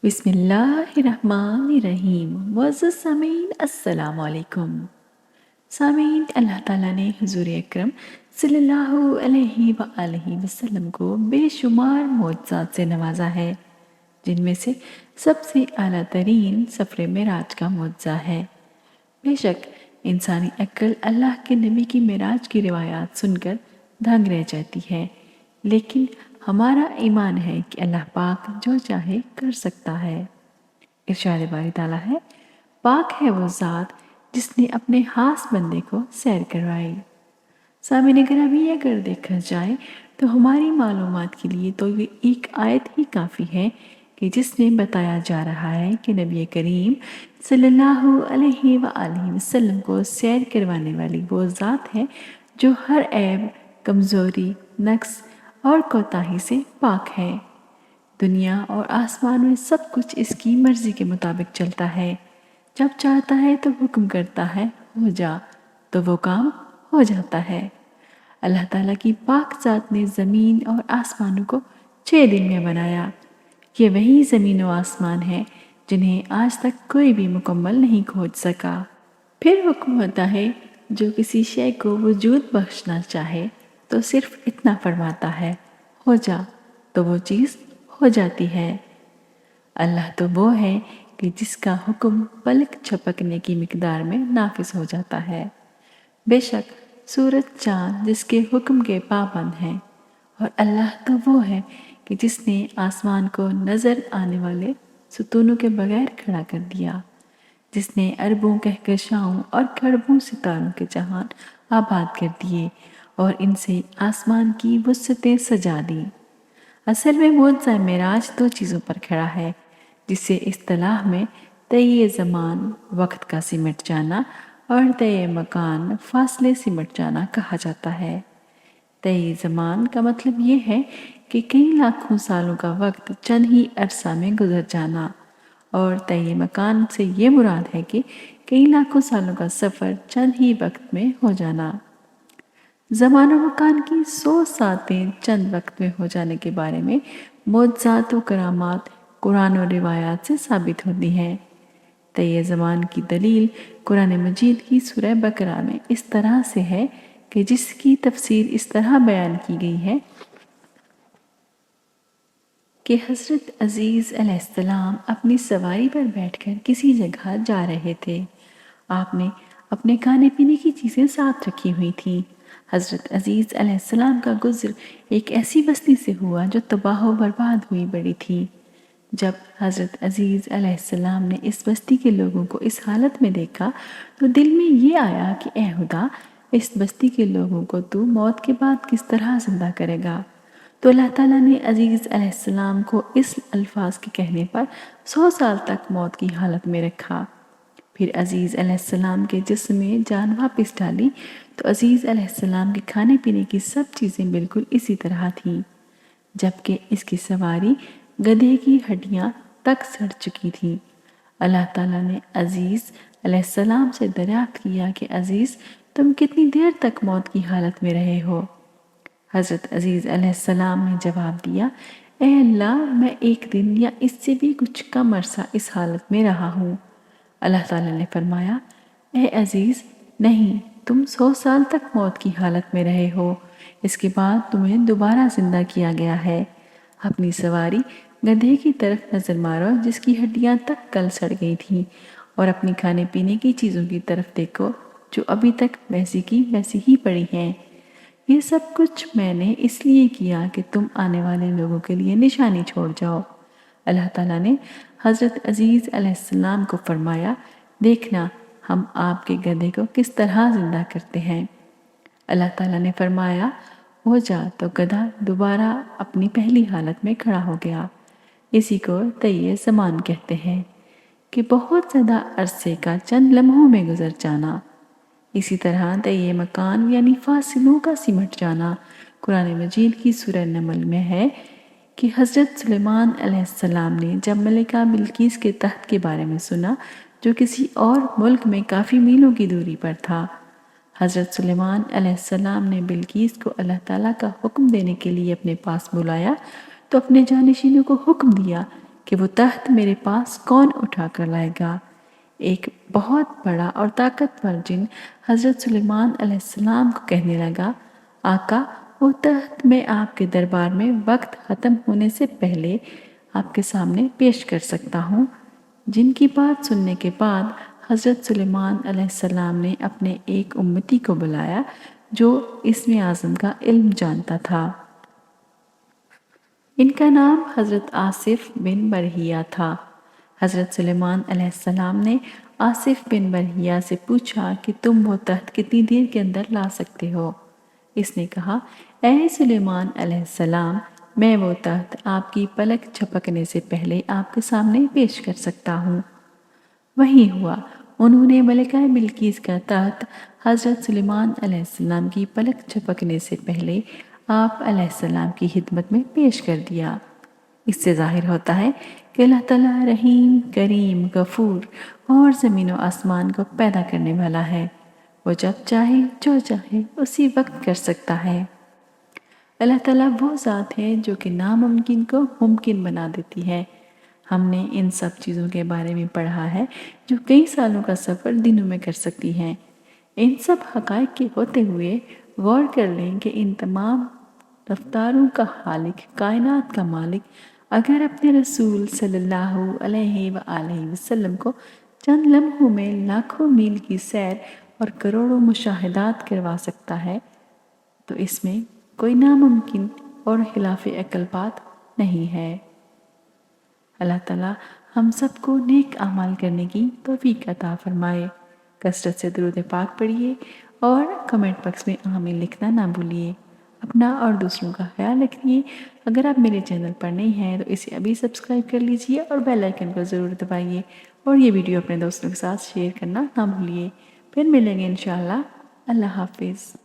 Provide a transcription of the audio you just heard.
بسم اللہ الرحمن الرحیم۔ معزز سامعین السلام علیکم۔ سامعین، اللہ تعالیٰ نے حضور اکرم صلی اللہ علیہ وآلہ وسلم کو بے شمار معجزات سے نوازا ہے، جن میں سے سب سے اعلیٰ ترین سفر معراج کا معجزہ ہے۔ بے شک انسانی عقل اللہ کے نبی کی معراج کی روایات سن کر دنگ رہ جاتی ہے، لیکن ہمارا ایمان ہے کہ اللہ پاک جو چاہے کر سکتا ہے۔ ارشاد باری تعالیٰ ہے، پاک ہے وہ ذات جس نے اپنے خاص بندے کو سیر کروائی۔ سامعین گرامی، اگر دیکھا جائے تو ہماری معلومات کے لیے تو یہ ایک آیت ہی کافی ہے کہ جس میں بتایا جا رہا ہے کہ نبی کریم صلی اللہ علیہ وآلہ وسلم کو سیر کروانے والی وہ ذات ہے جو ہر عیب، کمزوری، نقص اور کوتاہی سے پاک ہے۔ دنیا اور آسمان میں سب کچھ اس کی مرضی کے مطابق چلتا ہے۔ جب چاہتا ہے تو حکم کرتا ہے ہو جا، تو وہ کام ہو جاتا ہے۔ اللہ تعالیٰ کی پاک ذات نے زمین اور آسمانوں کو 6 دن میں بنایا۔ یہ وہی زمین و آسمان ہے جنہیں آج تک کوئی بھی مکمل نہیں کھوج سکا۔ پھر حکم ہوتا ہے جو کسی شے کو وجود بخشنا چاہے تو صرف اتنا فرماتا ہے ہو جا، تو وہ چیز ہو جاتی ہے۔ اللہ تو وہ ہے کہ جس کا حکم پلک جھپکنے کی مقدار میں نافذ ہو جاتا ہے۔ بے شک سورج چاند جس کے حکم کے پابند ہیں، اور اللہ تو وہ ہے کہ جس نے آسمان کو نظر آنے والے ستونوں کے بغیر کھڑا کر دیا، جس نے اربوں کہکشاؤں اور کھربوں ستاروں کے جہان آباد کر دیے اور ان سے آسمان کی وسعتیں سجا دی۔ اصل میں معجزہ معراج 2 چیزوں پر کھڑا ہے، جسے اصطلاح میں طی زمان وقت کا سمٹ جانا اور طی مکان فاصلے سمٹ جانا کہا جاتا ہے۔ طی زمان کا مطلب یہ ہے کہ کئی لاکھوں سالوں کا وقت چند ہی عرصہ میں گزر جانا، اور طی مکان سے یہ مراد ہے کہ کئی لاکھوں سالوں کا سفر چند ہی وقت میں ہو جانا۔ زمان و مکان کی 100 ساتیں چند وقت میں ہو جانے کے بارے میں معجزات و کرامات قرآن و روایات سے ثابت ہوتی ہیں۔ طی زمان کی دلیل قرآن مجید کی سورہ بقرہ میں اس طرح سے ہے کہ جس کی تفسیر اس طرح بیان کی گئی ہے کہ حضرت عزیز علیہ السلام اپنی سواری پر بیٹھ کر کسی جگہ جا رہے تھے۔ آپ نے اپنے کھانے پینے کی چیزیں ساتھ رکھی ہوئی تھیں۔ حضرت عزیز علیہ السلام کا گزر ایک ایسی بستی سے ہوا جو تباہ و برباد ہوئی پڑی تھی۔ جب حضرت عزیز علیہ السلام نے اس بستی کے لوگوں کو اس حالت میں دیکھا تو دل میں یہ آیا کہ اے خدا، اس بستی کے لوگوں کو تو موت کے بعد کس طرح زندہ کرے گا؟ تو اللہ تعالیٰ نے عزیز علیہ السلام کو اس الفاظ کے کہنے پر 100 سال تک موت کی حالت میں رکھا۔ پھر عزیز علیہ السلام کے جسم میں جان واپس ڈالی تو عزیز علیہ السلام کے کھانے پینے کی سب چیزیں بالکل اسی طرح تھیں، جبکہ اس کی سواری گدھے کی ہڈیاں تک سڑ چکی تھی۔ اللہ تعالیٰ نے عزیز علیہ السلام سے دریافت کیا کہ عزیز، تم کتنی دیر تک موت کی حالت میں رہے ہو؟ حضرت عزیز علیہ السلام نے جواب دیا، اے اللہ، میں 1 دن یا اس سے بھی کچھ کم عرصہ اس حالت میں رہا ہوں۔ اللہ تعالیٰ نے فرمایا، اے عزیز، نہیں، تم 100 سال تک موت کی حالت میں رہے ہو، اس کے بعد تمہیں دوبارہ زندہ کیا گیا ہے۔ اپنی سواری گدھے کی طرف نظر مارو جس کی ہڈیاں تک کل سڑ گئی تھیں، اور اپنی کھانے پینے کی چیزوں کی طرف دیکھو جو ابھی تک ویسی کی ویسی ہی پڑی ہیں۔ یہ سب کچھ میں نے اس لیے کیا کہ تم آنے والے لوگوں کے لیے نشانی چھوڑ جاؤ۔ اللہ تعالیٰ نے حضرت عزیز علیہ السلام کو فرمایا، دیکھنا ہم آپ کے گدھے کو کس طرح زندہ کرتے ہیں۔ اللہ تعالیٰ نے فرمایا، ہو جا، تو گدھا دوبارہ اپنی پہلی حالت میں کھڑا ہو گیا۔ اسی کو طی زمان کہتے ہیں کہ بہت زیادہ عرصے کا چند لمحوں میں گزر جانا۔ اسی طرح طی مکان یعنی فاصلوں کا سمٹ جانا قرآن مجید کی سورہ نمل میں ہے کہ حضرت سلیمان علیہ السلام نے جب ملکہ بلقیس کے تخت کے بارے میں سنا جو کسی اور ملک میں کافی میلوں کی دوری پر تھا، حضرت سلیمان علیہ السلام نے بلقیس کو اللہ تعالیٰ کا حکم دینے کے لیے اپنے پاس بلایا تو اپنے جانشینوں کو حکم دیا کہ وہ تخت میرے پاس کون اٹھا کر لائے گا۔ ایک بہت بڑا اور طاقتور جن حضرت سلیمان علیہ السلام کو کہنے لگا، آقا، وہ تخت میں آپ کے دربار میں وقت ختم ہونے سے پہلے آپ کے سامنے پیش کر سکتا ہوں۔ جن کی بات سننے کے بعد حضرت سلیمان علیہ السلام نے اپنے ایک امتی کو بلایا جو اسم اعظم کا علم جانتا تھا۔ ان کا نام حضرت آصف بن برہیہ تھا۔ حضرت سلیمان علیہ السلام نے آصف بن برہیہ سے پوچھا کہ تم وہ تخت کتنی دیر کے اندر لا سکتے ہو؟ اس نے کہا، اے سلیمان علیہ السلام، میں وہ تخت آپ کی پلک جھپکنے سے پہلے آپ کے سامنے پیش کر سکتا ہوں۔ وہی ہوا، انہوں نے ملکہ بلقیس کا تخت حضرت سلیمان علیہ السلام کی پلک جھپکنے سے پہلے آپ علیہ السلام کی خدمت میں پیش کر دیا۔ اس سے ظاہر ہوتا ہے کہ اللہ تعالیٰ رحیم، کریم، غفور اور زمین و آسمان کو پیدا کرنے والا ہے۔ وہ جب چاہے جو چاہے اسی وقت کر سکتا ہے۔ اللہ تعالیٰ وہ ذات ہے جو کہ ناممکن کو ممکن بنا دیتی ہے۔ ہم نے ان سب چیزوں کے بارے میں پڑھا ہے جو کئی سالوں کا سفر دنوں میں کر سکتی ہیں۔ ان سب حقائق کے ہوتے ہوئے غور کر لیں کہ ان تمام رفتاروں کا خالق، کائنات کا مالک، اگر اپنے رسول صلی اللہ علیہ وآلہ وسلم کو چند لمحوں میں لاکھوں میل کی سیر اور کروڑوں مشاہدات کروا سکتا ہے تو اس میں کوئی ناممکن اور خلاف عقل بات نہیں ہے۔ اللہ تعالیٰ ہم سب کو نیک اعمال کرنے کی توفیق عطا فرمائے۔ کثرت سے درود پاک پڑھیے اور کمنٹ باکس میں آمین لکھنا نہ بھولیے۔ اپنا اور دوسروں کا خیال رکھیے۔ اگر آپ میرے چینل پر نہیں ہیں تو اسے ابھی سبسکرائب کر لیجئے اور بیل آئیکن کو ضرور دبائیے، اور یہ ویڈیو اپنے دوستوں کے ساتھ شیئر کرنا نہ بھولیے۔ پھر ملیں گے انشاءاللہ۔ اللہ حافظ۔